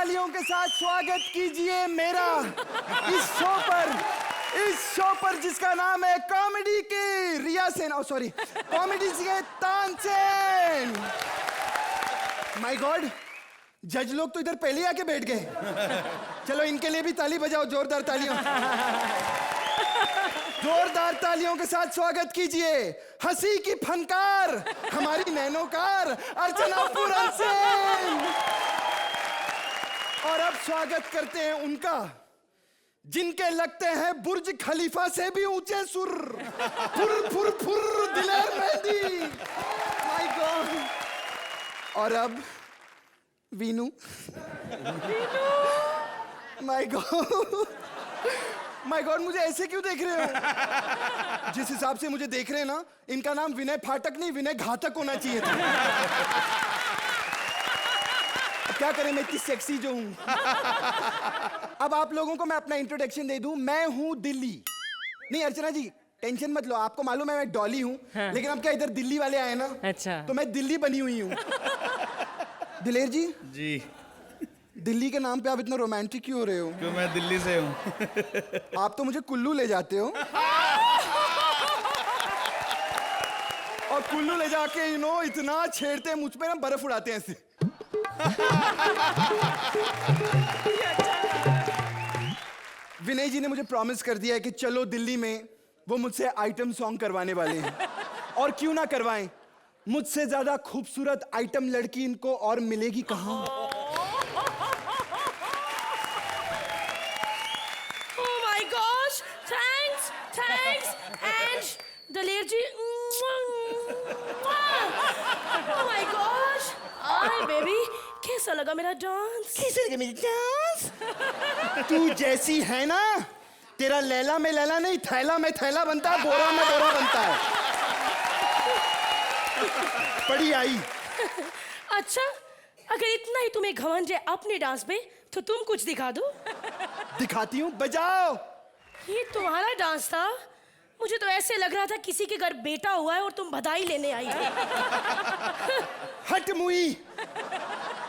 तालियों के साथ स्वागत कीजिए मेरा इस शो पर जिसका नाम है कॉमेडी की रिया सेन, सॉरी कॉमेडी के तानसेन। माय गॉड, जज लोग तो इधर पहले आके बैठ गए। चलो इनके लिए भी ताली बजाओ, जोरदार तालियों। जोरदार तालियों के साथ स्वागत कीजिए हंसी की फनकार, हमारी नैनोकार अर्चना पूरन सेन। और अब स्वागत करते हैं उनका जिनके लगते हैं बुर्ज खलीफा से भी ऊंचे सुर, फुर फुर फुर दिलेर मेहंदी। My god. और अब Veenu. My god, my god, मुझे ऐसे क्यों देख रहे हो? जिस हिसाब से मुझे देख रहे हैं ना, इनका नाम विनय फाटक नहीं विनय घातक होना चाहिए था। क्या करें, मैं इतनी सेक्सी जो हूं। अब आप लोगों को मैं अपना इंट्रोडक्शन दे दूं। मैं हूं दिल्ली। नहीं अर्चना जी टेंशन मत लो, आपको मालूम है मैं डॉली हूं। हाँ। लेकिन अब क्या इधर दिल्ली वाले आए ना, अच्छा, तो मैं दिल्ली बनी हुई हूं। दिलेर जी जी, दिल्ली के नाम पे आप इतना रोमांटिक क्यों हो रहे हो? क्यों, मैं दिल्ली से हूँ। आप तो मुझे कुल्लू ले जाते हो। और कुल्लू ले जाके इतना छेड़ते हैं मुझ पे ना, बर्फ उड़ाते हैं ऐसे। विनय जी ने मुझे प्रॉमिस कर दिया है कि चलो दिल्ली में वो मुझसे आइटम सॉन्ग करवाने वाले हैं। और क्यों ना करवाएं, मुझसे ज्यादा खूबसूरत आइटम लड़की इनको और मिलेगी कहां? Thanks and Daler ji, oh my gosh, hi baby, कैसा लगा मेरा डांस? कैसा लगा मेरा डांस? तू जैसी है ना, तेरा लैला में लैला नहीं थैला में थैला बनता है, बोरा में बोरा बनता है। पड़ी आई। अच्छा, अगर इतना ही तुम्हें घमंड है अपने डांस में, तो तुम कुछ दिखा दो। दिखाती हूँ, बजाओ। ये तुम्हारा डांस था? मुझे तो ऐसे लग रहा था किसी के घर बेटा हुआ है और तुम बधाई लेने आई हो। हट मुई,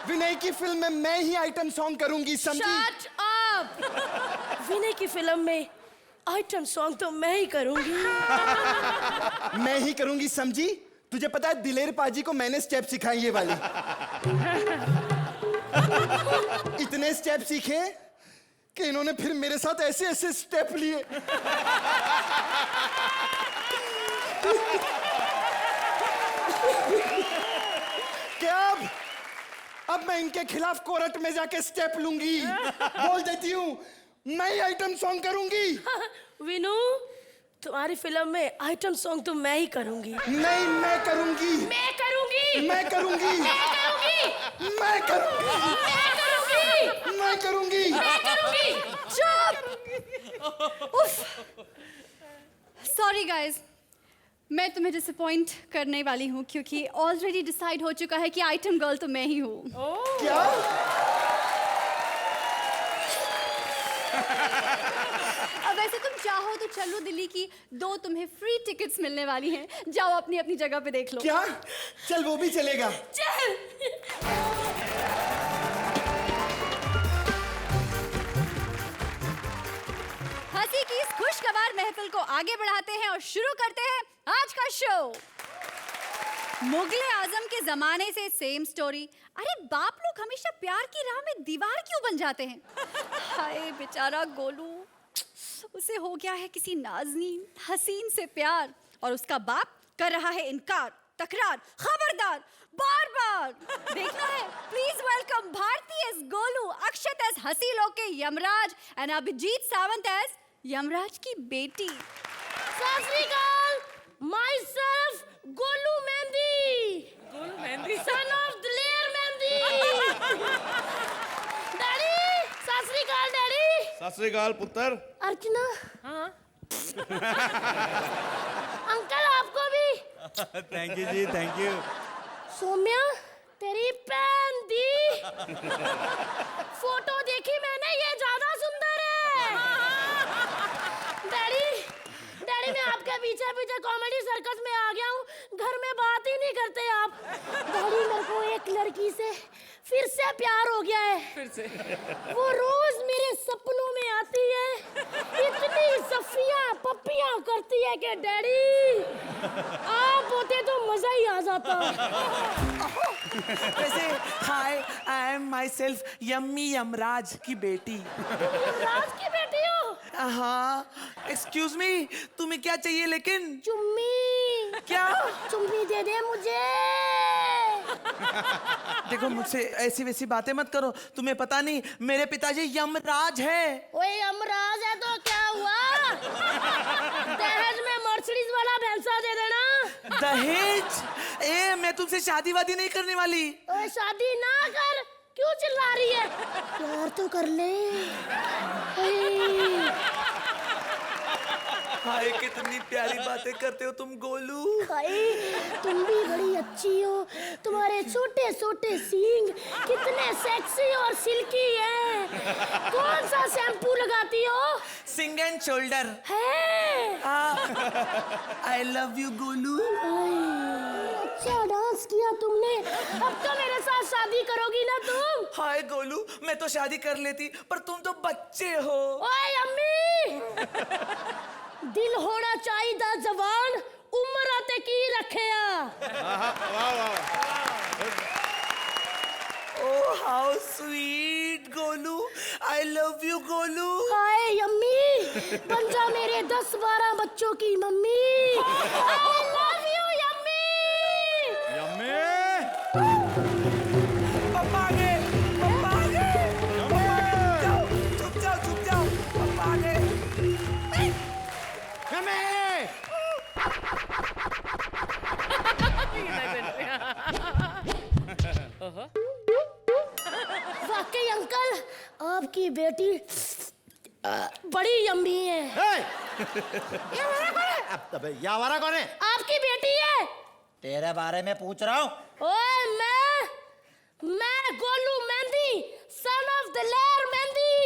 विनय की फिल्म में मैं ही आइटम सॉन्ग करूंगी, समझी? Shut up! विनय की फिल्म में आइटम सॉन्ग तो मैं ही करूंगी। मैं ही करूंगी, समझी? तुझे पता है दिलेर पाजी को मैंने स्टेप सिखाई ये वाली। इतने स्टेप सीखे कि इन्होंने फिर मेरे साथ ऐसे ऐसे स्टेप लिए। क्या अब मैं इनके खिलाफ कोर्ट में जाके स्टेप लूंगी। बोल देती हूँ मैं ही आइटम सॉन्ग करूंगी। विनू, तुम्हारी फिल्म में आइटम सॉन्ग तो मैं ही करूंगी। नहीं, मैं करूंगी। मैं करूंगी। मैं करूंगी। मैं करूंगी। मैं करूंगी। मैं करूंगी। मैं करूंगी। चुप! उफ! सॉरी गाइस, मैं तुम्हें डिसअपॉइंट करने वाली हूँ क्योंकि ऑलरेडी डिसाइड हो चुका है कि आइटम गर्ल तो मैं ही हूँ। क्या? अब वैसे तुम चाहो तो चलो दिल्ली की 2 तुम्हें फ्री टिकट्स मिलने वाली हैं। जाओ अपनी अपनी जगह पे देख लो। क्या? चल वो भी चलेगा। चल। हंसी की इस खुशगवार महफिल को आगे बढ़ाते हैं और शुरू करते हैं आज का शो। मुगले आजम के जमाने से सेम स्टोरी। अरे बाप लोग हमेशा प्यार की राह में दीवार क्यों बन जाते हैं? हाय बेचारा गोलू, उसे हो गया है किसी नाज़नीन हसीन से प्यार और उसका बाप कर रहा है इनकार, तकरार, खबरदार, बार बार। देखना है, please welcome Bharti as Golu, Akshat as हंसी लोग के यमराज एंड अभिजीत सावंत एज यमराज की बेटी। सत श्री अकाल, myself Golu mehndi. Golu mehndi, son of दिलेर मेहंदी। डैडी, सत श्री अकाल डैडी। सत श्री अकाल पुत्र। अर्चना। हाँ। अंकल आपको भी। Thank you ji, thank you. Saumya, तेरी पैन दी। फोटो देखी मैंने, ये ज्यादा सुंदर है। डैडी, डैडी मैं आपके पीछे पीछे कॉमेडी सर्कस में आ गया हूँ। घर में बात ही नहीं करते आप। डैडी, मेरे को एक लड़की से फिर से प्यार हो गया है। फिर से वो रोज मेरे सपनों में आती है, इतनी सफियां पप्पियां करती है कि डैडी आप होते तो मजा ही आ जाता। वैसे hi, I am myself Yummy Yamraj की बेटी। राज की बेटी हो? हाँ, एक्सक्यूज मी, तुम्हें क्या चाहिए लेकिन? चुम्मी। क्या? चुम्मी दे दे मुझे। देखो मुझसे ऐसी वैसी बातें मत करो, तुम्हें पता नहीं मेरे पिताजी यमराज हैं। ओए यमराज है तो क्या हुआ? दहेज में मर्सिडीज वाला भैंसा दे देना। दहेज? ए, मैं तुमसे शादी वादी नहीं करने वाली। ओए शादी ना कर, क्यों चिल्ला रही है? प्यार तो कर ले। हाय, कितनी प्यारी बातें करते हो तुम गोलू। हाय, तुम भी बड़ी अच्छी हो। तुम्हारे छोटे छोटे सींग कितने सेक्सी और सिल्की हैं। कौन सा शैम्पू लगाती हो? Sing and shoulder. है। I love you Golu. अच्छा डांस किया तुमने। अब तो मेरे साथ शादी करोगी ना तुम? हाय गोलू, मैं तो शादी कर लेती, पर तुम तो बच्चे हो। ओए अम्मी, दिल होना चाहिए जवान, उम्र ते की रखिया। Oh how sweet Golu, I love you Golu. Hi yummy, बन जा मेरे 10-12 बच्चों की mummy. I love you yummy. पापा आ गए, पापा आ गए। चुप जाओ, चुप जाओ, पापा आ गए। वाकई अंकल, आपकी बेटी बड़ी यम्मी है। ये आवारा कौन है? आपकी बेटी है। तेरे बारे में पूछ रहा हूँ। ओए मैं गोलू मेहंदी, सन ऑफ दिलेर मेहंदी।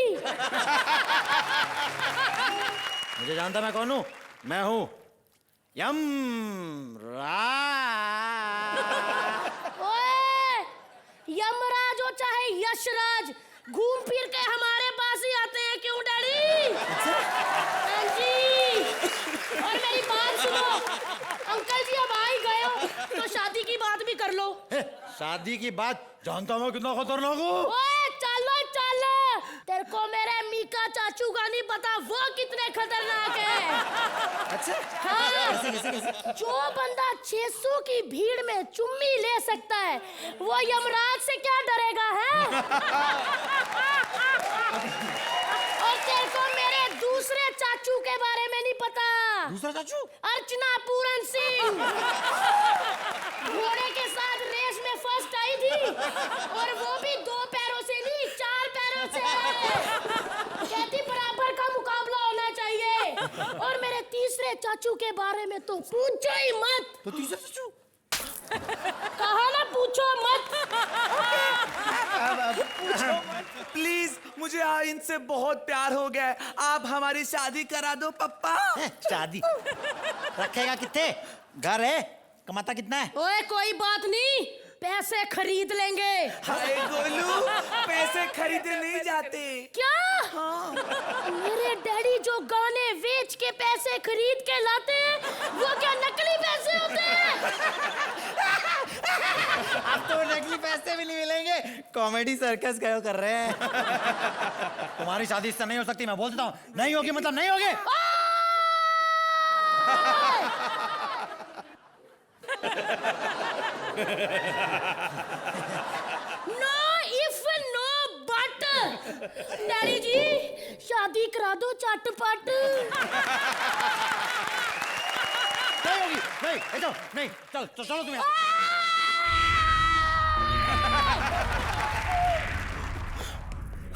मुझे जानता मैं कौन हूँ? मैं हूँ ओए, यमराज हो चाहे यशराज, घूम फिर के हमारे पास ही आते हैं, क्यों डैडी? हाँ जी। और मेरी बात सुनो, अंकल जी अब आ ही गए हो तो शादी की बात भी कर लो। शादी की बात जानता मैं कितना खतरनाक हूँ। ओए चलो चलो, तेरे को मेरे मीका चाचू का नहीं पता वो कितने खतरनाक है। अच्छा हाँ, जो बंदा 600 की भीड़ में चुम्मी ले सकता है वो यमराज से क्या डरेगा है? और तेरे को मेरे दूसरे चाचू के बारे में नहीं पता? दूसरा चाचू? अर्चना पूरन सिंह घोड़े के साथ रेस में फर्स्ट आई थी, और वो भी 2 पैरों से नहीं 4 पैरों से। कहती बराबर का मुकाबला होना चाहिए। और मेरे तीसरे चाचू के बारे में तो पूछो ही मत। तो तीसरा चाचू? कहा ना पूछो मत। प्लीज, मुझे इनसे बहुत प्यार हो गया है, आप हमारी शादी करा दो पप्पा। शादी रखेगा कितने? घर है, कमाता कितना है? ओए कोई बात नहीं, पैसे खरीद लेंगे। हाय गोलू, पैसे खरीदे नहीं जाते। क्या? हाँ। मेरे डैडी जो गाने बेच के पैसे खरीद के लाते हैं वो क्या नकली पैसे होते हैं? अब तो नकली पैसे भी नहीं मिलेंगे, कॉमेडी सर्कस गए कर रहे हैं। तुम्हारी शादी इससे नहीं हो सकती, मैं बोल देता हूँ। नहीं होगी मतलब नहीं होगी। No if no but. Daddy ji शादी करा दो चटपट। नहीं होगी, नहीं, चलो, नहीं, चलो तुम यहाँ।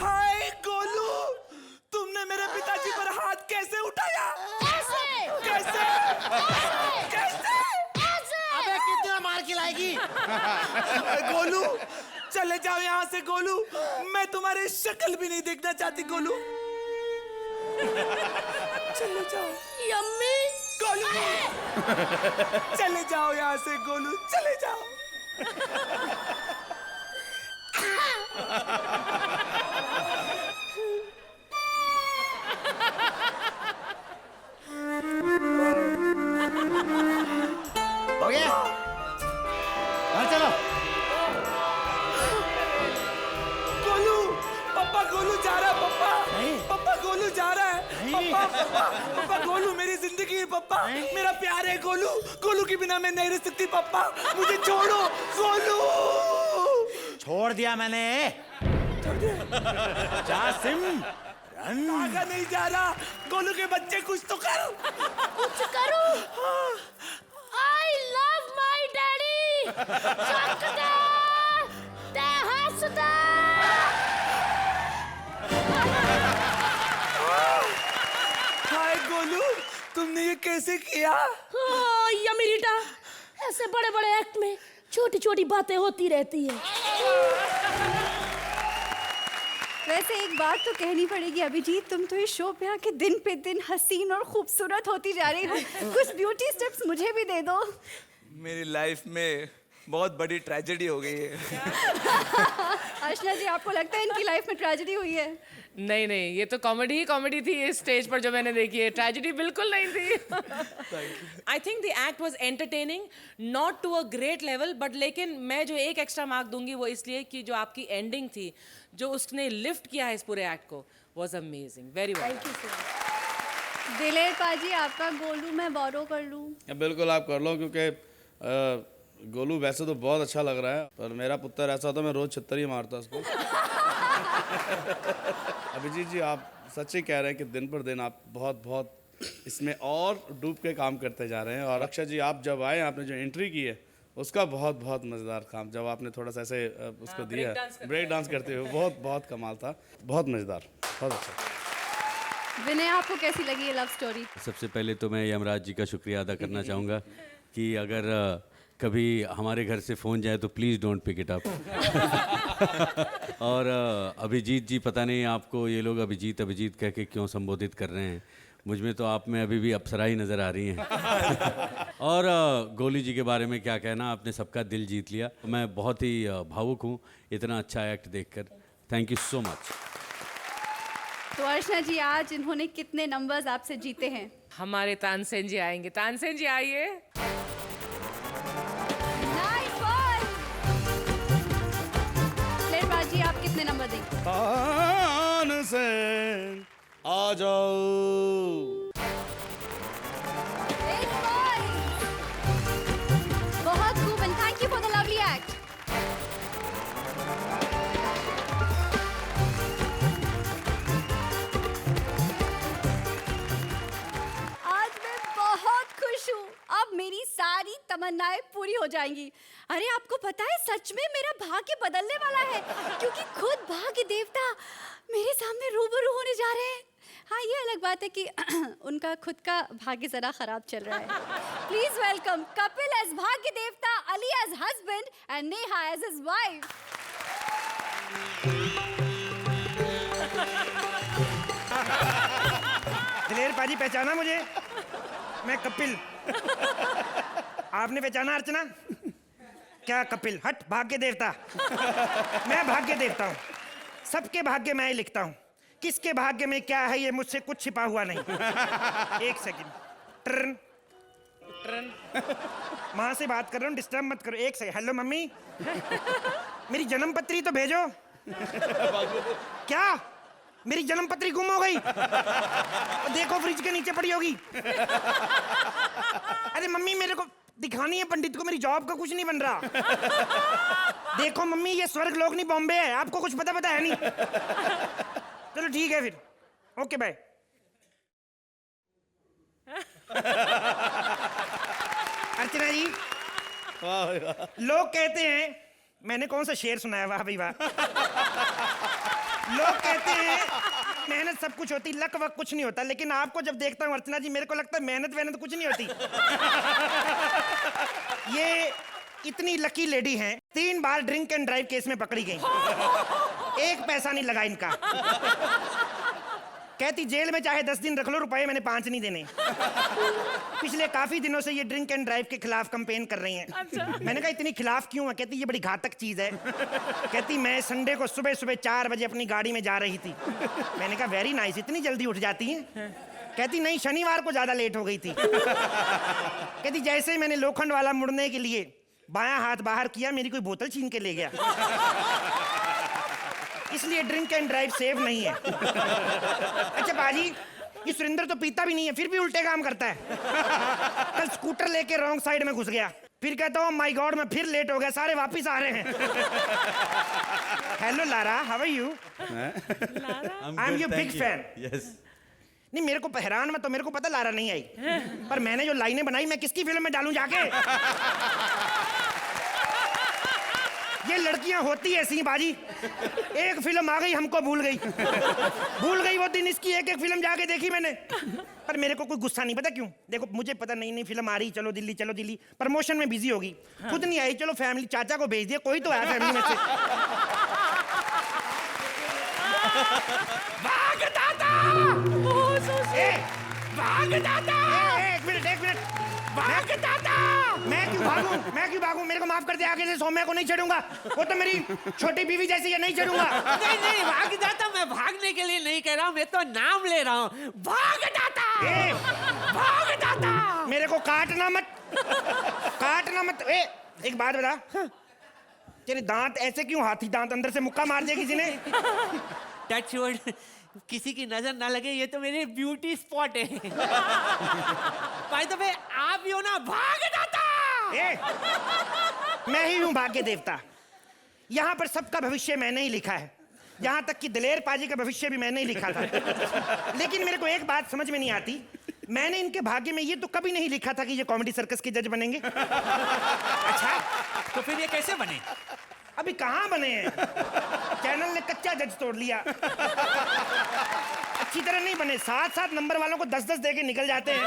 हाय गोलू, तुमने मेरे पिताजी पर हाथ कैसे उठाया? ऐसे कैसे? कैसे? अबे कितना मार खिलाएगी? गोलू, चले जाओ यहाँ से गोलू, मैं तुम्हारी शक्ल भी नहीं देखना चाहती गोलू। चले जाओ यम्मी। गोलू, चले जाओ यहाँ से गोलू, चले जाओ। हो गया? घर चलो। गोलू, पापा गोलू जा रहा है पापा। नहीं। पापा गोलू जा रहा है। नहीं। पापा पापा पापा गोलू मेरी जिंदगी है पापा। नहीं। मेरा प्यार है गोलू। गोलू के बिना मैं नहीं रह सकती पापा। मुझे छोड़ो गोलू। छोड़ दिया मैंने। जासिम, भागा नहीं जा रहा। गोलू के बच्चे कुछ तो कर। कुछ करूं? I love my daddy. चक दे, ते हंस दे। हाय गोलू, तुमने ये कैसे किया? यमिरीटा, ऐसे बड़े बड़े एक्ट में छोटी छोटी बातें होती रहती है। वैसे एक बात तो कहनी पड़ेगी अभिजीत, तुम तो इस शो पे आके दिन पे दिन हसीन और खूबसूरत होती जा रही हो। कुछ ब्यूटी टिप्स मुझे भी दे दो। मेरी लाइफ में बहुत बड़ी ट्रेजेडी हो गई है। अर्चना जी, आपको लगता है इनकी लाइफ में ट्रेजेडी हुई है? नहीं नहीं, ये तो कॉमेडी ही कॉमेडी थी इस स्टेज पर जो मैंने देखी है, ट्रेजेडी बिल्कुल नहीं थी। I think the act was entertaining, not to a great level, but लेकिन मैं जो एक एक्स्ट्रा मार्क दूंगी वो इसलिए कि जो आपकी एंडिंग थी, जो उसने लिफ्ट किया है इस पूरे एक्ट को, was amazing, very well. Thank you so much. दिलेर पाजी, आपका गोलू मैं बोरो कर लूं? बिल्कुल आप कर लो, क्योंकि गोलू वैसे तो बहुत अच्छा लग रहा है, पर मेरा पुत्र ऐसा होता मैं रोज छित्तर ही मारता उसको। अभिजीत जी, आप सच ही कह रहे हैं कि दिन पर दिन आप बहुत बहुत इसमें और डूब के काम करते जा रहे हैं। और अक्षय जी, आप जब आए, आपने जो एंट्री की है उसका बहुत बहुत मज़ेदार काम, जब आपने थोड़ा सा ऐसे उसको दिया ब्रेक डांस करते हुए, बहुत बहुत कमाल था, बहुत मज़ेदार, बहुत अच्छा। विनय, आपको कैसी लगी ये लव स्टोरी? सबसे पहले तो मैं यमराज जी का शुक्रिया अदा करना चाहूँगा कि अगर कभी हमारे घर से फ़ोन जाए तो please don't pick it up. और अभिजीत जी, पता नहीं आपको ये लोग अभिजीत अभिजीत कह के क्यों संबोधित कर रहे हैं, मुझ में तो आप में अभी भी अप्सरा ही नज़र आ रही हैं। और गोली जी के बारे में क्या कहना, आपने सबका दिल जीत लिया। मैं बहुत ही भावुक हूँ इतना अच्छा एक्ट देखकर। Thank you so much. तो अर्चना जी, आज इन्होंने कितने नंबर्स आपसे जीते हैं? हमारे तानसेन जी आएंगे, तानसेन जी आइए। 9 बॉल। दिलेर पाजी, आप कितने नंबर देंगे? तानसेन आ जाओ। 8 points. बहुत खूब, and thank you for the lovely act. आज मैं बहुत खुश हूँ। अब मेरी सारी तमन्नाएं पूरी हो जाएंगी। अरे आपको पता है, सच में मेरा भाग्य बदलने वाला है, क्योंकि खुद भाग्य देवता मेरे सामने रूबरू होने जा रहे हैं। हाँ, ये अलग बात है कि उनका खुद का भाग्य जरा खराब चल रहा है। प्लीज वेलकम कपिल एज भाग्य देवता, Ali as husband and Neha as his wife. Daler paaji, पहचाना मुझे? मैं कपिल। आपने पहचाना अर्चना? क्या कपिल? हट, भाग्य देवता। मैं भाग्य देवता हूँ, सबके भाग्य मैं ही लिखता हूँ। किसके भाग्य में क्या है ये मुझसे कुछ छिपा हुआ नहीं। एक सेकंड, टर्न टर्न, माँ से बात कर रहा हूँ, डिस्टर्ब मत करो। एक सेकंड, हेलो मम्मी, मेरी जन्म पत्री तो भेजो। क्या? मेरी जन्म पत्री गुम हो गई? देखो फ्रिज के नीचे पड़ी होगी। अरे मम्मी, मेरे को दिखानी है पंडित को, मेरी जॉब का कुछ नहीं बन रहा। देखो मम्मी, ये स्वर्ग लोक नहीं बॉम्बे है, आपको कुछ पता है नहीं। चलो ठीक है फिर, ओके बाय। अर्चना जी, लोग कहते हैं, मैंने कौन सा शेर सुनाया? वाह भाई वाह। लोग कहते हैं मेहनत सब कुछ होती, लक वक कुछ नहीं होता, लेकिन आपको जब देखता हूँ अर्चना जी, मेरे को लगता है मेहनत वेहनत कुछ नहीं होती। ये इतनी लकी लेडी हैं, 3 बार ड्रिंक एंड ड्राइव केस में पकड़ी गई, 1 पैसा नहीं लगा इनका। कहती जेल में चाहे 10 दिन रख लो, रुपए मैंने 5 नहीं देने। पिछले काफी दिनों से ये ड्रिंक एंड ड्राइव के खिलाफ कैंपेन कर रही हैं। अच्छा। मैंने कहा इतनी खिलाफ क्यों है? कहती ये बड़ी घातक चीज है। कहती मैं संडे को सुबह सुबह 4 बजे अपनी गाड़ी में जा रही थी। मैंने कहा वेरी नाइस, इतनी जल्दी उठ जाती हैं? कहती नहीं, शनिवार को ज्यादा लेट हो गई थी। कहती जैसे ही मैंने लोखंड वाला मुड़ने के लिए बायां हाथ बाहर किया, मेरी कोई बोतल छीन के ले गया। इसलिए ड्रिंक एंड ड्राइव सेव नहीं है। अच्छा बाजी, ये सुरेंद्र तो पीता भी नहीं है, फिर भी उल्टे काम करता है। कल स्कूटर लेके रॉन्ग साइड में घुस गया, फिर कहता हूँ माय गॉड मैं फिर लेट हो गया, सारे वापिस आ रहे हैं। Hello Lara, how are you? I am your big fan. Yes. नहीं मेरे को हैरान मत, तो मेरे को पता लारा नहीं आई, पर मैंने जो लाइनें बनाई मैं किसकी फिल्म में डालूं जाके? ये लड़कियां होती ऐसी बाजी, एक फिल्म आ गई हमको भूल गई। भूल गई वो दिन, इसकी एक एक फिल्म जाके देखी मैंने। पर मेरे को कोई गुस्सा नहीं, पता क्यों? देखो मुझे पता नहीं, नई फिल्म आ रही, चलो दिल्ली चलो दिल्ली, प्रमोशन में बिजी होगी। खुद नहीं आई, चलो फैमिली चाचा को भेज दिया, कोई तो है फैमिली में से। भाग दादा! भाग दादा! एक मिनट, भाग दादा! मैं क्यों भागूं? मेरे को माफ कर दे, आगे से सौम्या को नहीं छेड़ूंगा, वो तो मेरी छोटी बीवी जैसी है, नहीं छेड़ूंगा। नहीं भाग जाता, मैं भागने के लिए नहीं कह रहा हूँ, मैं तो नाम ले रहा हूँ। भाग जाता, भाग दादा! मेरे को काटना मत। एक बात बता, तेरे दांत ऐसे क्यों? हाथी दांत, अंदर से मुक्का मार दिया किसी ने? टच वुड, किसी की नजर ना लगे, ये तो मेरे ब्यूटी स्पॉट है। भाई तो मैं आप ही हो ना? भाग जाता! मैं ही हूं भाग्य देवता। यहाँ पर सबका भविष्य मैंने ही लिखा है, यहाँ तक कि दलेर पाजी का भविष्य भी मैंने ही लिखा था। लेकिन मेरे को एक बात समझ में नहीं आती, मैंने इनके भाग्य में ये तो कभी नहीं लिखा था कि ये कॉमेडी सर्कस के जज बनेंगे। अच्छा, तो फिर ये कैसे बने? अभी कहाँ बने हैं? चैनल ने कच्चा जज तोड़ लिया। अच्छी तरह नहीं बने, 7-7 नंबर वालों को 10-10 दे के निकल जाते हैं।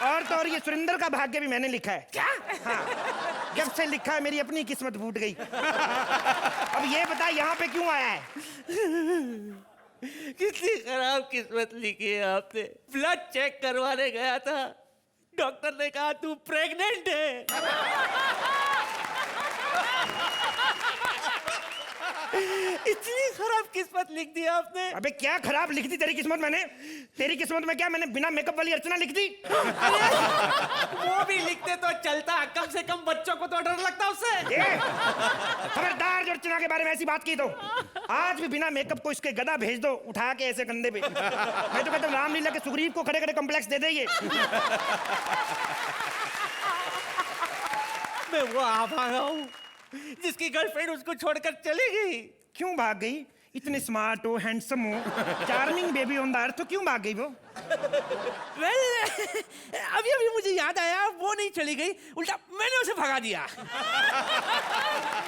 और तो और ये सुरेंद्र का भाग्य भी मैंने लिखा है। क्या? हाँ, जब से लिखा है मेरी अपनी किस्मत फूट गई। अब ये बता यहाँ पे क्यों आया है? कितनी खराब किस्मत लिखी है आपने। ब्लड चेक करवाने गया था, डॉक्टर ने कहा तू प्रेग्नेंट है। इतनी खराब किस्मत लिख दी आपने। अबे क्या खराब लिख दी तेरी किस्मत मैंने? तेरी किस्मत में क्या मैंने बिना मेकअप वाली अर्चना लिख दी? वो भी लिखते तो चलता, कम से कम बच्चों को तो डर लगता उससे। खबरदार जो अर्चना के बारे में ऐसी बात की तो आज भी बिना मेकअप को इसके गदा भेज दो उठा के ऐसे कंधे पे। मैं तो कहता हूँ रामलीला के सुग्रीव को खड़े खड़े कॉम्प्लेक्स दे देंगे। मैं वो आभागा हूँ जिसकी गर्लफ्रेंड उसको छोड़कर चली गई। क्यों भाग गई? इतने स्मार्ट हो, हैंडसम हो, charming baby on the earth, तो क्यों भाग गई वो? अभी अभी मुझे याद आया, वो नहीं चली गई, उल्टा मैंने उसे भगा दिया।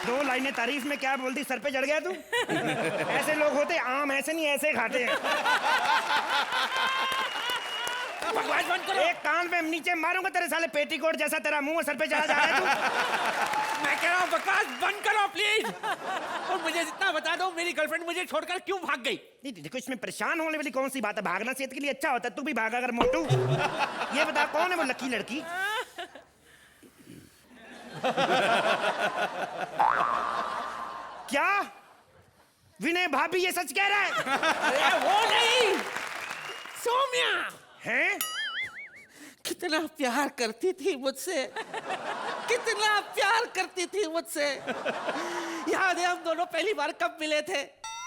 2 लाइनें तारीफ में क्या बोलती, सर पे चढ़ गया तू? ऐसे लोग होते, आम ऐसे नहीं ऐसे खाते हैं। बकवास बंद करो। एक कान पे नीचे मारूंगा तेरे साले पेटीकोट जैसा, तेरा मुंह सर पे चढ़ा जा रहा है तू। मैं कह रहा हूँ बकवास बंद करो प्लीज। और मुझे इतना बता दो, मेरी गर्लफ्रेंड मुझे छोड़कर क्यों भाग गई? नहीं देखो, इसमें परेशान होने वाली कौन सी बात है? भागना सेहत के लिए अच्छा होता है, तू भी भागा अगर मोटू। ये बता कौन है वो लकी लड़की? क्या विनय भाभी ये सच कह रहा है? अरे वो नहीं, सौम्या हैं? कितना प्यार करती थी मुझसे, कितना प्यार करती थी मुझसे। याद है हम दोनों पहली बार कब मिले थे?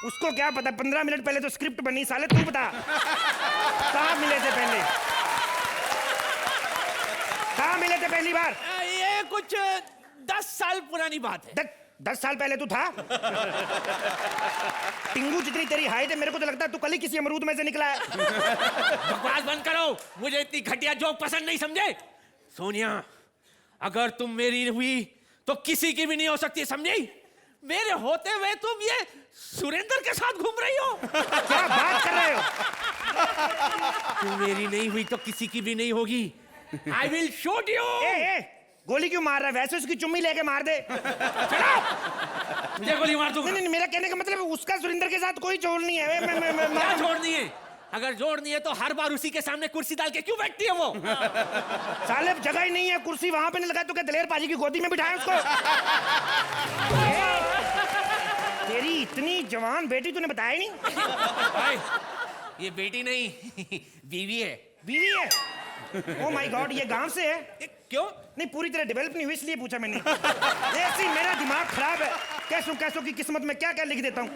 उसको क्या पता, 15 मिनट पहले तो स्क्रिप्ट बनी, साले तू बता कहाँ मिले थे पहले? कहाँ मिले थे पहली बार? ये कुछ 10 साल पुरानी बात है। 10 साल पहले तू था? टिंगू जितनी तेरी हाइट है, मेरे को तो लगता है तू कल ही किसी अमरूद में से निकला है। बकवास बंद करो, मुझे इतनी घटिया जोक पसंद नहीं, समझे? सोनिया, अगर तुम मेरी हुई तो किसी की भी नहीं हो सकती, समझी? मेरे होते हुए तुम ये सुरेंद्र के साथ घूम रही हो। क्या बात कर रहे हो? तुम मेरी नहीं हुई तो किसी की भी नहीं होगी। I will shoot you. गोली क्यों मार रहा है? वैसे उसकी चुम्मी लेके मार दे। मुझे गोली मार दूंगा। नहीं, मेरा कहने का मतलब उसका सुरिंदर के साथ कोई जोड़ नहीं है। क्या जोड़नी है? अगर जोड़नी है तो हर बार उसी के सामने कुर्सी डाल के क्यों बैठती है वो? साले जगह ही नहीं है, कुर्सी वहां पे नहीं लगाया तो क्या दलेर पाजी की गोदी में बिठाएं उसको? तेरी इतनी जवान बेटी तूने बताया नहीं? भाई, ये बेटी नहीं बीवी है। बीवी है? ओ माय गॉड, ये गांव से है? क्यों? नहीं, पूरी तरह डेवलप नहीं हुई इसलिए पूछा मैंने। ऐसी मेरा दिमाग खराब है, कैसों की किस्मत में क्या क्या लिख देता हूँ।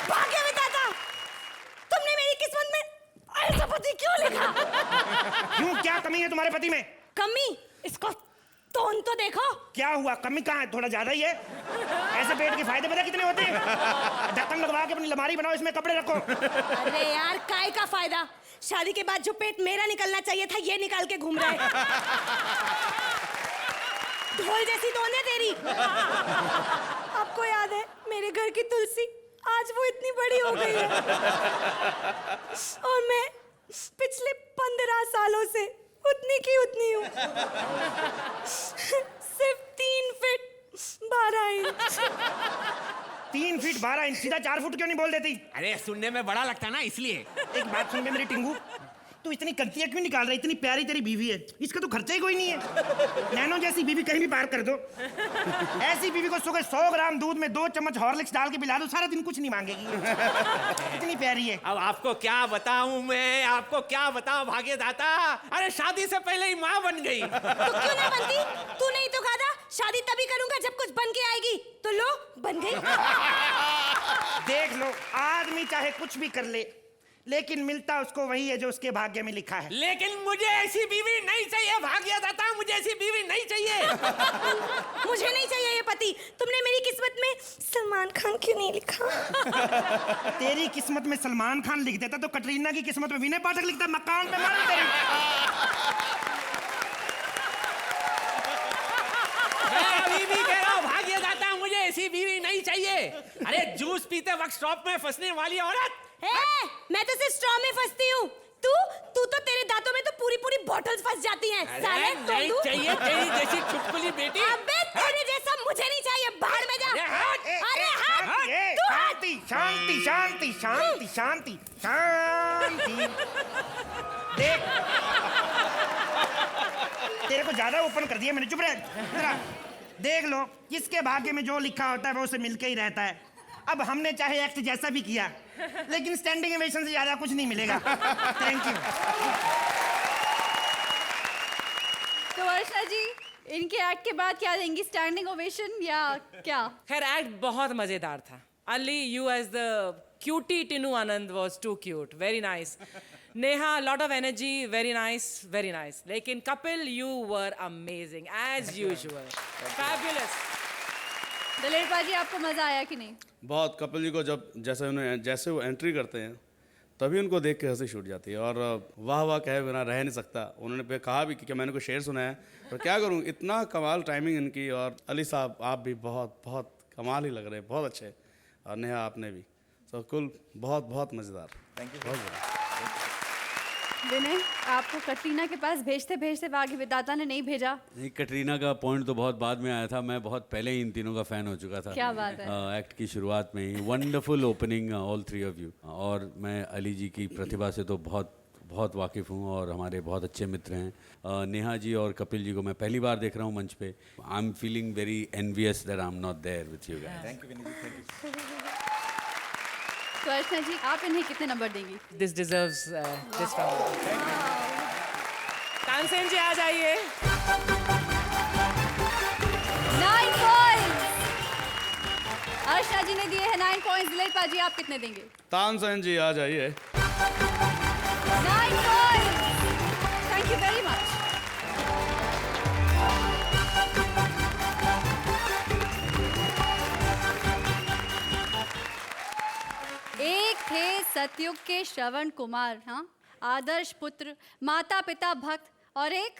भाग्य विधाता, तुमने मेरी किस्मत में ऐसा पति क्यों लिखा? क्यों, क्या कमी है तुम्हारे पति में? कमी? इसको तोन तो देखो। क्या हुआ, कमी कहाँ है? थोड़ा ज्यादा ही है। ऐसे पेट के फायदे पता कितने होते हैं? ढक्कन लगवा के अपनी अलमारी बनाओ, इसमें कपड़े रखो। अरे यार, काय का फायदा? शादी के बाद जो पेट मेरा निकलना चाहिए था, ये निकाल के घूम रहा है। ढोल जैसी तोन है तेरी। आपको याद है मेरे घर की तुलसी? आज वो इतनी बड़ी हो गई है और मैं पिछले 15 सालों से उतनी की उतनी हूँ। सिर्फ 3 फीट 12 इंच। 3 फीट 12 इंच, सीधा 4 फुट क्यों नहीं बोल देती? अरे सुनने में बड़ा लगता ना, इसलिए। एक बात सुन बे मेरी टिंगू, तू इतनी गलतियां क्यों निकाल रहा है? इतनी प्यारी तेरी बीवी है, इसका तो खर्चा ही कोई नहीं है। नैनो जैसी बीवी कहीं भी पार कर दो। ऐसी बीवी को सुबह 100 ग्राम दूध में 2 चम्मच हॉर्लिक्स डाल के पिला दो, सारा दिन कुछ नहीं मांगेगी। इतनी प्यारी है। अब आपको क्या बताऊं मैं, आपको क्या बताऊं भाग्यदाता? अरे शादी से पहले ही माँ बन गई। तो क्यों ना बनती? तू नहीं तो कहा था शादी तभी करूंगा जब कुछ बन के आएगी, तो लो बन गई। देख लो, आदमी चाहे कुछ भी कर ले, लेकिन मिलता उसको वही है जो उसके भाग्य में लिखा है। लेकिन मुझे ऐसी बीवी नहीं चाहिए भाग्यदाता, मुझे ऐसी बीवी नहीं चाहिए। मुझे नहीं चाहिए ये पति। तुमने मेरी किस्मत में सलमान खान क्यों नहीं लिखा? तेरी किस्मत में सलमान खान लिख देता तो कटरीना की किस्मत में विनय पाठक लिखता। मकान पे मार तेरी। मैं अभी भी कह रहा हूँ भाग्यदाता, मुझे ऐसी बीवी नहीं चाहिए। अरे जूस पीते वक्त स्टॉप में फंसने वाली औरत। मैं तो सिर्फ स्ट्रॉ में फंसती हूँ। तू तो तेरे दांतों में तो पूरी बॉटल्स फंस जाती हैं। साले नहीं चाहिए तेरी जैसी चुटकुली बेटी। अबे तेरे जैसा मुझे नहीं चाहिए, बाहर में जा। अरे हट, तू हट। शांति शांति शांति शांति शांति। देख, तेरे को ज्यादा ओपन कर दिया मैंने, चुप रह। देख लो, जिसके भाग्य में जो लिखा होता है वो उसे मिलके ही रहता है। अब हमने चाहे एक्ट जैसा भी किया, लेकिन स्टैंडिंग ओवेशन से ज्यादा कुछ नहीं मिलेगा। Thank you. तो अर्चना जी, इनके एक्ट के बाद क्या देंगी? स्टैंडिंग ओवेशन या क्या? खैर एक्ट बहुत मजेदार था। Ali, you as the cutie Tinu Anand was too cute, very nice. Neha, lot of energy, very nice. लेकिन Kapil, you were amazing as usual, fabulous. दलेर पाजी, आपको मजा आया कि नहीं? बहुत। कपिल जी को जैसे वो एंट्री करते हैं तभी उनको देख के हंसी छूट जाती है, और वाह वाह कहे बिना रह नहीं सकता। उन्होंने कहा भी कि मैंने कोई शेर सुना है, पर क्या करूं, इतना कमाल टाइमिंग इनकी। और अली साहब, आप भी बहुत बहुत कमाल ही लग रहे हैं, बहुत अच्छे। और नेहा, आपने भी। तो कुल बहुत मज़ेदार। Thank you. बहुत बढ़िया। विनय, आपको कटरीना के पास भेजते भेजते भाग्य विधाता ने नहीं भेजा। नहीं, कटरीना का पॉइंट तो बहुत बाद में आया था, मैं बहुत पहले ही इन तीनों का फ़ैन हो चुका था। क्या बात है। एक्ट की शुरुआत में ही wonderful opening all 3 of you. और मैं अली जी की प्रतिभा से तो बहुत वाकिफ़ हूँ और हमारे बहुत अच्छे मित्र हैं। नेहा जी और कपिल जी को मैं पहली बार देख रहा हूँ मंच पे। I am feeling very envious that I am not there with you guys. Thank you. तो अर्चना जी, आप इन्हें कितने नंबर देंगी? This deserves this round. Tansen जी आ जाइए। 9 पॉइंट्स। अर्चना जी ने दिए हैं 9 पॉइंट्स। दलेर पाजी, आप कितने देंगे? तानसेन जी आ जाइए। 9 points. Thank you very much. एक थे सतयुग के श्रवण कुमार, हाँ, आदर्श पुत्र, माता पिता भक्त, और एक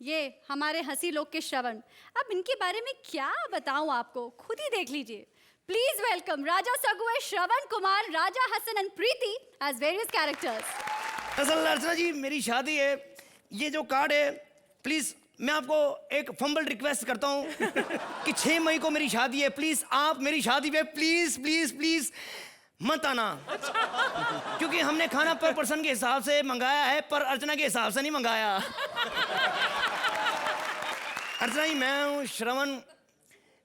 ये हमारे हंसी लोग के श्रवण। अब इनके बारे में क्या बताऊं आपको, खुद ही देख लीजिए। प्लीज वेलकम राजा सगुए Shravan Kumar, Raja Hasan and Preeti as various characters. असल अर्चना जी, मेरी शादी है, ये जो कार्ड है प्लीज मैं आपको एक फंबल रिक्वेस्ट करता हूँ कि 6 मई को मेरी शादी है, प्लीज आप मेरी शादी पे प्लीज प्लीज प्लीज मत आना। क्योंकि हमने खाना पर पर्सन के हिसाब से मंगाया है, पर अर्चना के हिसाब से नहीं मंगाया। अर्चना जी, मैं हूँ श्रवण।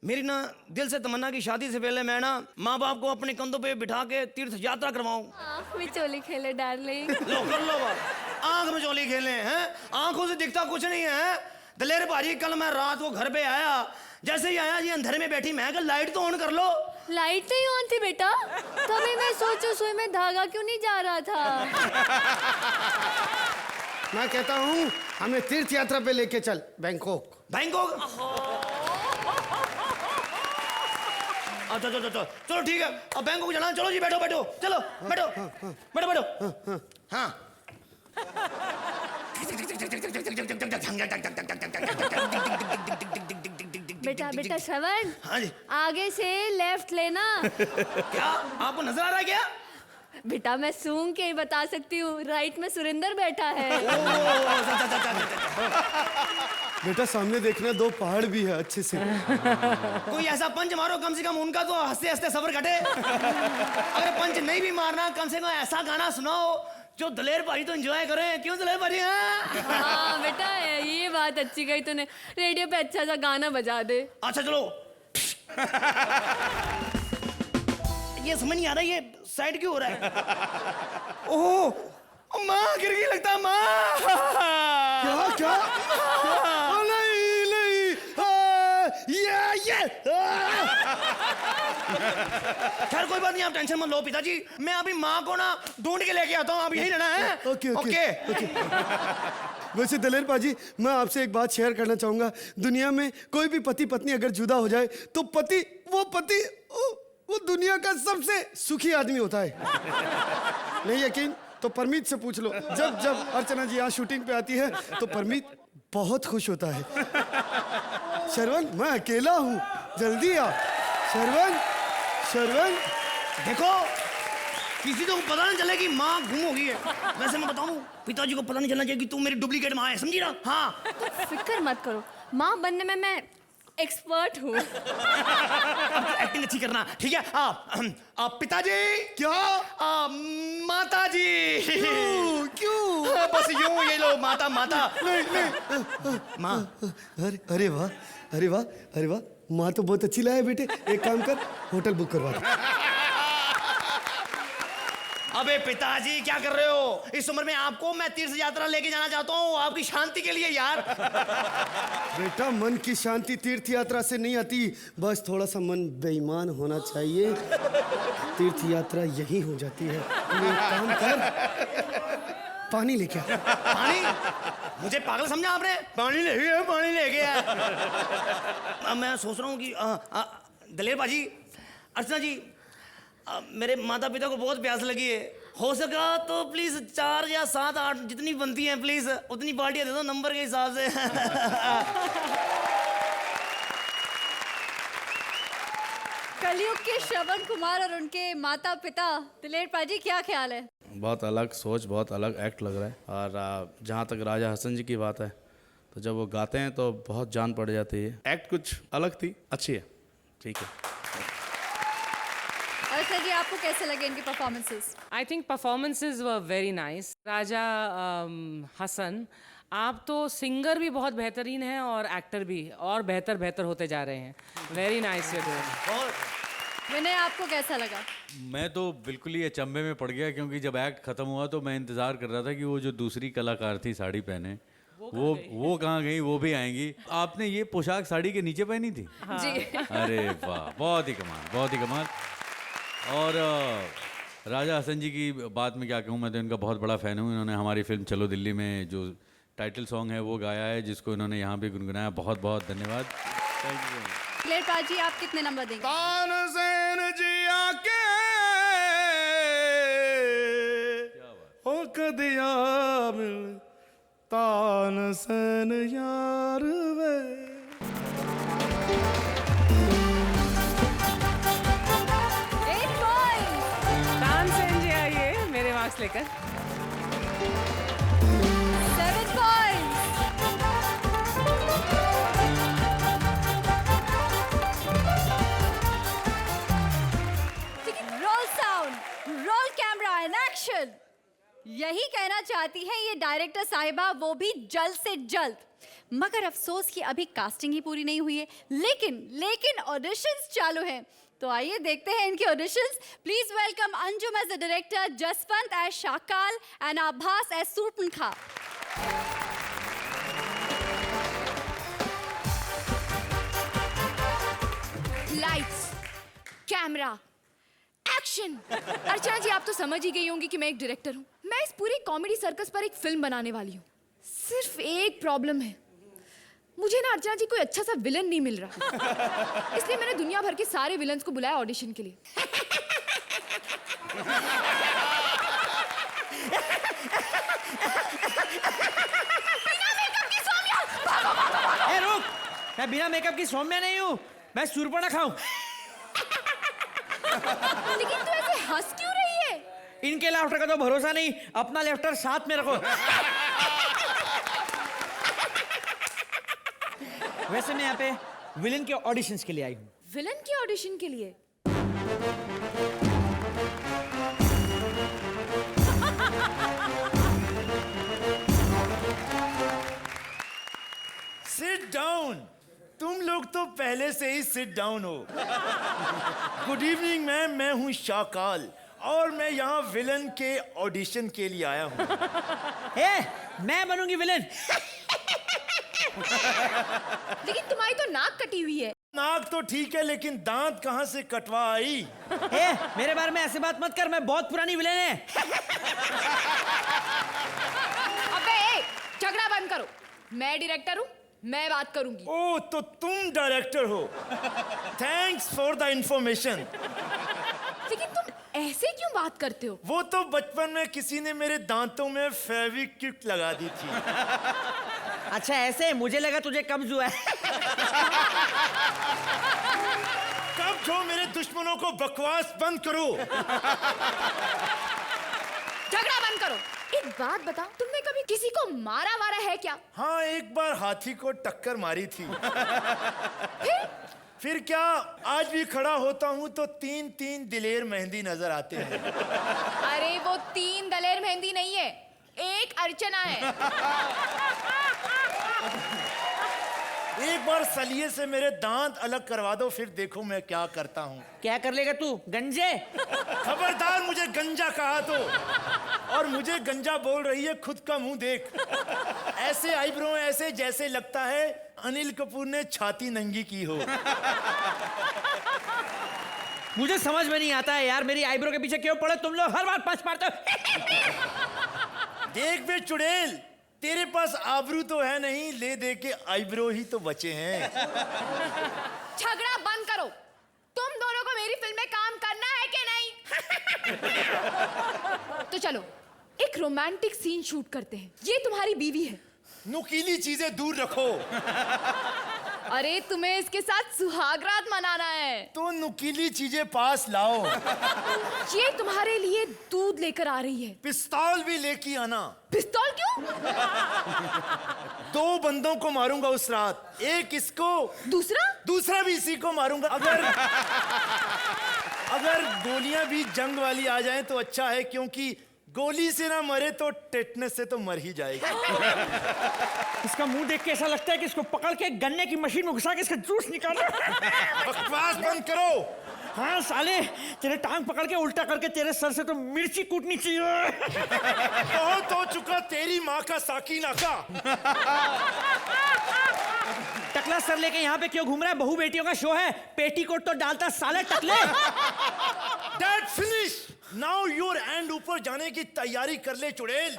मेरी ना दिल से तमन्ना की शादी से पहले मैं ना माँ बाप को अपने कंधों पे बिठा के तीर्थ यात्रा करवाऊं। आँख में चोली खेले डार्लिंग। लो कर लो बात। आंख में चोली खेले हैं, आंखों से दिखता कुछ नहीं है। दलेर भाजी, कल मैं रात को घर पे आया, जैसे ही आया जी अंधेरे में बैठी, मैं कहा लाइट तो ऑन कर लो। लाइट नहीं ऑन थी बेटा, तभी मैं सोचूं सुई में धागा क्यों नहीं जा रहा था। मैं कहता हूँ हमें तीर्थ यात्रा पे लेके चल, बैंकॉक। बैंकॉक? अच्छा चलो ठीक है, अब बैंकॉक जाना। चलो जी, बैठो बैठो, चलो बैठो बैठो बैठो। हाँ बेटा बेटा श्रवण, हाँ जी। आगे से लेफ्ट लेना। क्या आपको नजर आ रहा है क्या? बेटा मैं सूंघ के ही बता सकती हूँ, राइट में सुरेंद्र बैठा है। बेटा सामने देखना, 2 पहाड़ भी है अच्छे से। कोई ऐसा पंच मारो कम से कम, उनका तो हंसते हंसते सफर घटे। अगर पंच नहीं भी मारना, कम से कम ऐसा गाना सुनाओ जो दलेर भाई तो एंजॉय करें। क्यों दलेर भाई? हाँ बेटा, ये बात अच्छी कही तूने, रेडियो पे अच्छा सा गाना बजा दे। अच्छा चलो। ये समझ नहीं आ रहा, ये साइड क्यों हो रहा है? ओह माँ गिर गई लगता है। माँ क्या क्या? ओ, नहीं नहीं, ये खैर कोई बात नहीं, आप टेंशन मत लो पिताजी। मैं अभी माँ को ना ढूंढ के लेके आता हूँ, आप यही रहना है। Okay okay okay. वैसे दलेर पाजी, मैं आपसे एक बात शेयर करना चाहूंगा। दुनिया में कोई भी पति पत्नी अगर जुदा हो जाए तो पति वो दुनिया का सबसे सुखी आदमी होता है। नहीं यकीन तो परमीत से पूछ लो। जब अर्चना जी यहाँ शूटिंग पे आती है तो परमीत बहुत खुश होता है। श्रवण, मैं अकेला हूँ, जल्दी आ। श्रवण देखो, किसी को पता नहीं चले कि माँ गुम हो गई है। वैसे मैं बताऊं, पिताजी को पता नहीं चलना चाहिए कि तू मेरी डुप्लीकेट माँ है, समझी ना? हाँ फिक्र मत करो, माँ बनने में मैं एक्सपर्ट हूँ। एक्टिंग अच्छी करना, ठीक है? आप पिताजी। क्या? माता जी। क्यों? बस यूं, ये लो माता माता। नहीं माँ। अरे वाह, अरे वाह, अरे वाह, माँ तो बहुत अच्छी लाया बेटे। एक काम कर, होटल बुक करवा दे। अबे पिताजी क्या कर रहे हो? इस उम्र में आपको मैं तीर्थ यात्रा लेके जाना चाहता हूँ, आपकी शांति के लिए यार। बेटा मन की शांति तीर्थ यात्रा से नहीं आती, बस थोड़ा सा मन बेईमान होना चाहिए, तीर्थ यात्रा यही हो जाती है। तू एक काम कर, पानी लेके आ। पानी? मुझे पागल समझा आपने? पानी ले गया, पानी ले गया। अब मैं सोच रहा हूँ कि दलेर बाजी, अर्चना जी, मेरे माता पिता को बहुत प्यास लगी है। हो सका तो प्लीज 4 या 7 8 जितनी बनती हैं प्लीज उतनी पार्टियां दे दो नंबर के हिसाब से। कलयुग के श्रवण कुमार और उनके माता पिता दिलेर पाजी, क्या ख्याल है? बहुत अलग सोच, बहुत अलग एक्ट लग रहा है। और जहाँ तक राजा हसन जी की बात है, तो जब वो गाते हैं तो बहुत जान पड़ जाती है। एक्ट कुछ अलग थी, अच्छी है, ठीक है। और सर जी, आपको कैसे लगे इनके performances? I think performances were very nice. Raja Hasan, आप तो सिंगर भी बहुत बेहतरीन हैं और एक्टर भी, और बेहतर होते जा रहे हैं। Very nice you doing. Vinay, आपको कैसा लगा? मैं तो बिल्कुल ही अचंभे में पड़ गया, क्योंकि जब एक्ट खत्म हुआ तो मैं इंतज़ार कर रहा था कि वो जो दूसरी कलाकार थी साड़ी पहने, वो कहाँ गई, वो भी आएंगी। आपने ये पोशाक साड़ी के नीचे पहनी थी? जी। अरे वाह, बहुत ही कमाल, बहुत ही कमाल। और राजा हसन जी की बात में क्या कहूँ, मैं तो इनका बहुत बड़ा फ़ैन हूँ। इन्होंने हमारी फिल्म चलो दिल्ली में जो टाइटल सॉन्ग है वो गाया है, जिसको इन्होंने यहाँ पे गुनगुनाया। बहुत बहुत धन्यवाद, थैंक यू। दिलेर पाजी, आप कितने नंबर देंगे? तानसेन जी आके ओ कदिया मिल तानसेन यार वे। तानसेन जी आइए मेरे मार्क्स लेकर। 7 पॉइंट्स। एक्शन। यही कहना चाहती है ये डायरेक्टर साहिबा, वो भी जल्द से जल्द। मगर अफसोस कि अभी कास्टिंग ही पूरी नहीं हुई है, लेकिन ऑडिशंस चालू हैं। तो आइए देखते हैं इनके auditions. Please welcome Anjum as the director, Jaswant as Shakal and Abhas as Surpanakha. Lights, camera, action. Archana ji, आप तो समझ ही गई होंगी कि मैं एक डायरेक्टर हूँ। मैं इस पूरी कॉमेडी सर्कस पर एक फिल्म बनाने वाली हूँ। सिर्फ एक प्रॉब्लम है, मुझे ना अर्चना जी कोई अच्छा सा विलन नहीं मिल रहा। इसलिए मैंने दुनिया भर के सारे विलन्स को बुलाया ऑडिशन के लिए। ए रुक, मैं बिना मेकअप की सौम्या नहीं हूँ, मैं सूर्पणखा हूँ। लेकिन तू ऐसे हंस क्यों रही है? इनके लाफ्टर का तो भरोसा नहीं, अपना लाफ्टर साथ में रखो। वैसे मैं यहाँ पे विलन के ऑडिशंस के लिए आई हूँ। विलन के ऑडिशन के लिए? Sit down. तुम लोग तो पहले से ही सिट डाउन हो। गुड इवनिंग मैम, मैं हूँ शाकाल और मैं यहाँ विलन के ऑडिशन के लिए आया हूँ। मैं बनूंगी विलन। लेकिन तुम्हारी तो नाक कटी हुई है। नाक तो ठीक है, लेकिन दांत कहाँ से कटवा आई? मेरे बारे में ऐसे बात मत कर, मैं बहुत पुरानी विलन है। अबे झगड़ा बंद करो, मैं डायरेक्टर हूँ, मैं बात करूंगी। ओह, तो तुम डायरेक्टर हो। Thanks for the information. लेकिन तुम ऐसे क्यों बात करते हो? वो तो बचपन में किसी ने मेरे दांतों में फेविक्विक लगा दी थी। अच्छा ऐसे, मुझे लगा तुझे कब्ज हुआ है। कब जो मेरे दुश्मनों को बकवास बंद करो। झगड़ा बंद करो। एक बात बताओ, तुमने कभी किसी को मारा वारा है क्या? हाँ, एक बार हाथी को टक्कर मारी थी। फिर क्या, आज भी खड़ा होता हूँ तो 3-3 दिलेर मेहंदी नजर आते हैं। अरे वो 3 दलेर मेहंदी नहीं है, एक अर्चना है। एक बार सलिए से मेरे दांत अलग करवा दो, फिर देखो मैं क्या करता हूँ। क्या कर लेगा तू, गंजे? खबरदार मुझे गंजा कहा तो। और मुझे गंजा बोल रही है, खुद का मुंह देख। ऐसे आईब्रो ऐसे जैसे लगता है अनिल कपूर ने छाती नंगी की हो। मुझे समझ में नहीं आता है यार, मेरी आईब्रो के पीछे क्यों पड़े तुम लोग, हर बार पंच मारते हो। देख बे चुड़ैल, तेरे पास आबरू तो है नहीं, ले दे के आईब्रो ही तो बचे हैं। झगड़ा बंद करो। तुम दोनों को मेरी फिल्म में काम करना है कि नहीं? तो चलो एक रोमांटिक सीन शूट करते हैं। ये तुम्हारी बीवी है। नुकीली चीजें दूर रखो। अरे तुम्हें इसके साथ सुहागरात मनाना है, तो नुकीली चीजें पास लाओ। ये तुम्हारे लिए दूध लेकर आ रही है। पिस्तौल भी लेके आना। पिस्तौल क्यों? 2 बंदों को मारूंगा उस रात, एक इसको, दूसरा भी इसी को मारूंगा। अगर गोलियां भी जंग वाली आ जाएं तो अच्छा है, क्योंकि गोली से ना मरे तो टेटनस से तो मर ही जाएगा। इसका मुंह देख के ऐसा लगता है कि इसको पकड़ के गन्ने की मशीन में घुसा के इसका जूस निकालो। बकवास बंद करो। हाँ साले, तेरे टांग पकड़ के उल्टा करके तेरे सर से तो मिर्ची कूटनी चाहिए। बहुत हो चुका तेरी माँ का साकी नाका। टकला सर लेके यहाँ पे क्यों घूम रहा है? बहू बेटियों का शो है, पेटीकोट तो डालता साले टकले। That finish. Now your hand ऊपर जाने की तैयारी कर ले चुड़ैल।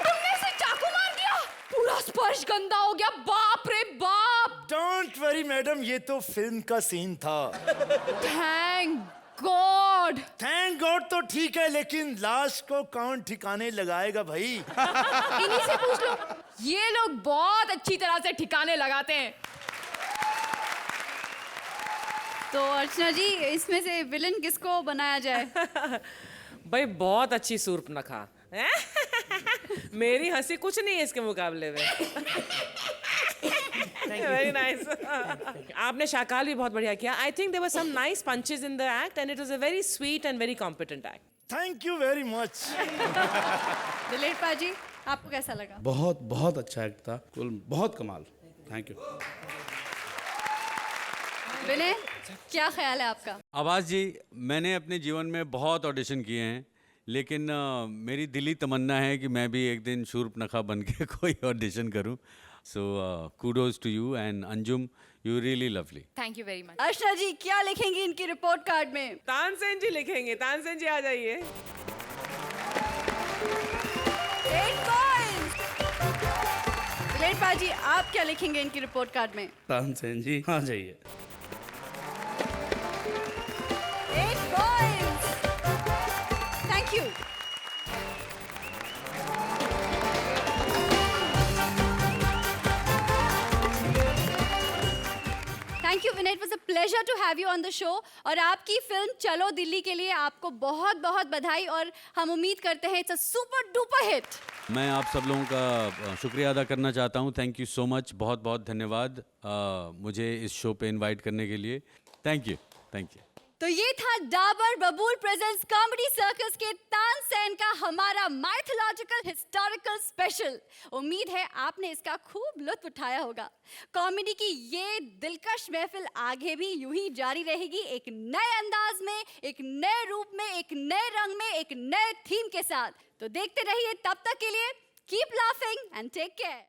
तुमने इसे चाकू मार दिया, पूरा स्पर्श गंदा हो गया। बाप रे बाप। Don't worry मैडम, ये तो फिल्म का सीन था। Thank God. थैंक गॉड तो ठीक है, लेकिन लाश को कौन ठिकाने लगाएगा भाई? इन्हीं से पूछ लो, ये लोग बहुत अच्छी तरह से ठिकाने लगाते हैं। तो अर्चना जी, इसमें से विलन किसको बनाया जाए? भाई बहुत अच्छी सूर्पनखा। मेरी हंसी कुछ नहीं है इसके मुकाबले में। वेरी नाइस आपने शाकाल भी बहुत बढ़िया किया I think there were some nice punches in the act and it was a very sweet and very competent act thank you very much. Dilip paaji आपको कैसा लगा? बहुत बहुत अच्छा एक्ट था, कुल बहुत कमाल। Thank you. विनय क्या ख्याल है आपका? आवाज़ जी, मैंने अपने जीवन में बहुत ऑडिशन किए हैं, लेकिन मेरी दिली तमन्ना है कि मैं भी एक दिन शूर्पनखा बन के कोई ऑडिशन करूं। So kudos to you and Anjum, you really lovely. Thank you very much. Archana ji क्या लिखेंगी इनकी रिपोर्ट कार्ड में? तानसेन जी लिखेंगे, तानसेन जी आ जाइए। 8 points। दिलीप पाजी आप क्या लिखेंगे इनकी रिपोर्ट कार्ड में? तानसेन जी आ जाइए। 8 points। Thank you. Thank you Vinay, it was a pleasure to have you on the show. और आपकी फिल्म चलो दिल्ली के लिए आपको बहुत बहुत बधाई और हम उम्मीद करते हैं it's a super duper hit. मैं आप सब लोगों का शुक्रिया अदा करना चाहता हूं। थैंक यू सो मच, बहुत बहुत धन्यवाद मुझे इस शो पे इनवाइट करने के लिए। Thank you, thank you. तो ये था डाबर बबूल प्रेजेंट्स कॉमेडी सर्कस के तानसेन का हमारा माइथोलॉजिकल हिस्टोरिकल स्पेशल। उम्मीद है आपने इसका खूब लुत्फ उठाया होगा। कॉमेडी की ये दिलकश महफिल आगे भी यूं ही जारी रहेगी, एक नए अंदाज में, एक नए रूप में, एक नए रंग में, एक नए थीम के साथ। तो देखते रहिए, तब तक के लिए keep laughing and take care.